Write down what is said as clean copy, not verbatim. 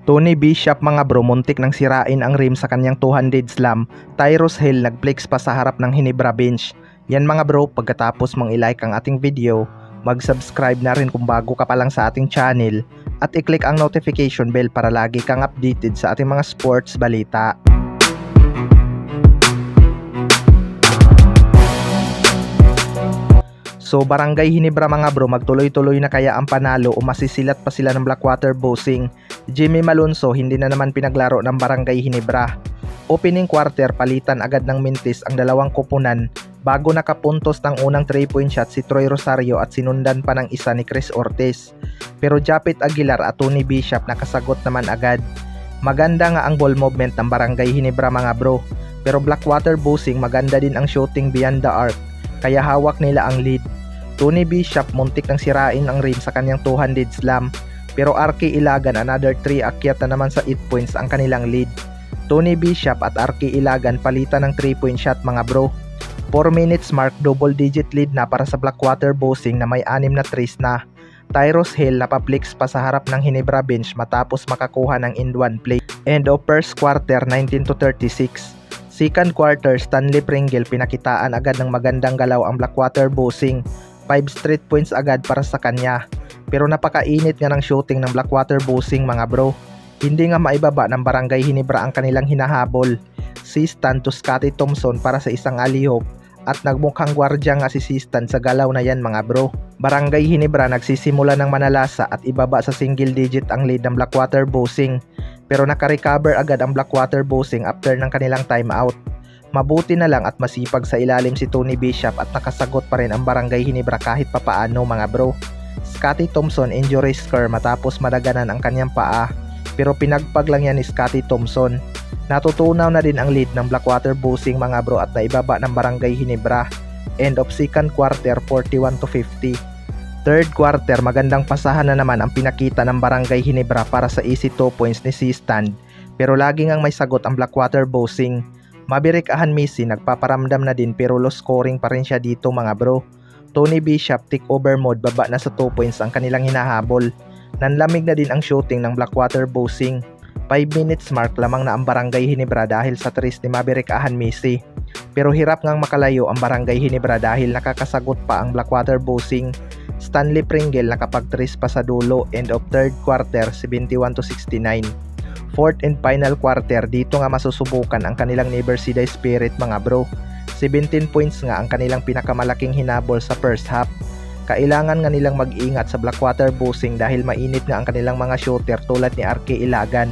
Tony Bishop mga bro, muntik nang sirain ang rim sa kanyang 200 slam. Tyrus Hill nagflex pa sa harap ng Hinebra bench. Yan mga bro, pagkatapos mong i-like ang ating video, mag-subscribe na rin kung bago ka pa lang sa ating channel at i-click ang notification bell para lagi kang updated sa ating mga sports balita. So Barangay Hinebra mga bro, magtuloy-tuloy na kaya ang panalo o masisilat pa sila ng Blackwater Bossing? Jimmy Malonzo hindi na naman pinaglaro ng Barangay Hinebra. Opening quarter, palitan agad ng mintis ang dalawang koponan bago nakapuntos ng unang 3-point shot si Troy Rosario at sinundan pa ng isa ni Chris Ortiz. Pero Japet Aguilar at Tony Bishop nakasagot naman agad. Maganda nga ang ball movement ng Barangay Hinebra mga bro, pero Blackwater Bossing maganda din ang shooting beyond the arc, kaya hawak nila ang lead. Tony Bishop muntik nang sirain ang rim sa kanyang 200 slam, pero RK Ilagan another 3 akyat na naman sa 8 points ang kanilang lead. Tony Bishop at RK Ilagan palitan ng 3-point shot mga bro. 4 minutes mark, double digit lead na para sa Blackwater Bossing na may 6 na threes na. Tyrus Hill napaplex pa sa harap ng Hinebra bench matapos makakuha ng end one play. End of first quarter, 19-36. Second quarter, Stanley Pringle pinakitaan agad ng magandang galaw ang Blackwater Bossing. 5 straight points agad para sa kanya. Pero napakainit nga ng shooting ng Blackwater Bossing mga bro. Hindi nga maibaba ng Barangay Hinebra ang kanilang hinahabol. Sistan to Scotty Thompson para sa isang alley-oop at nagmukhang gwardya nga si Sistan sa galaw na yan mga bro. Barangay Hinebra nagsisimula ng manalasa at ibaba sa single digit ang lead ng Blackwater Bossing. Pero nakarecover agad ang Blackwater Bossing after ng kanilang timeout. Mabuti na lang at masipag sa ilalim si Tony Bishop at nakasagot pa rin ang Barangay Hinebra kahit papaano mga bro. Scotty Thompson injury scare matapos madaganan ang kanyang paa, pero pinagpag lang yan ni Scotty Thompson. Natutunaw na din ang lead ng Blackwater Bossing mga bro at naibaba ng Barangay Hinebra. End of second quarter, 41-50. Third quarter, magandang pasahan na naman ang pinakita ng Barangay Hinebra para sa easy 2 points ni Sistan, pero lagi ngang may sagot ang Blackwater Bossing. Maverick Ahanmisi nagpaparamdam na din pero low scoring pa rin siya dito mga bro. Tony Bishop take over mode, baba na sa 2 points ang kanilang hinahabol. Nanlamig na din ang shooting ng Blackwater Bossing. 5 minutes mark lamang na ang Barangay Hinebra dahil sa threes ni Maverick Ahanmisi. Pero hirap ngang makalayo ang Barangay Hinebra dahil nakakasagot pa ang Blackwater Bossing. Stanley Pringle nakapag-threes pa sa dulo. End of third quarter, 71-69. Fourth and final quarter, dito nga masusubukan ang kanilang Never See Die Spirit mga bro. 17 points nga ang kanilang pinakamalaking hinabol sa first half. Kailangan nga nilang mag-ingat sa Blackwater Bossing dahil mainit nga ang kanilang mga shooter tulad ni RK Ilagan.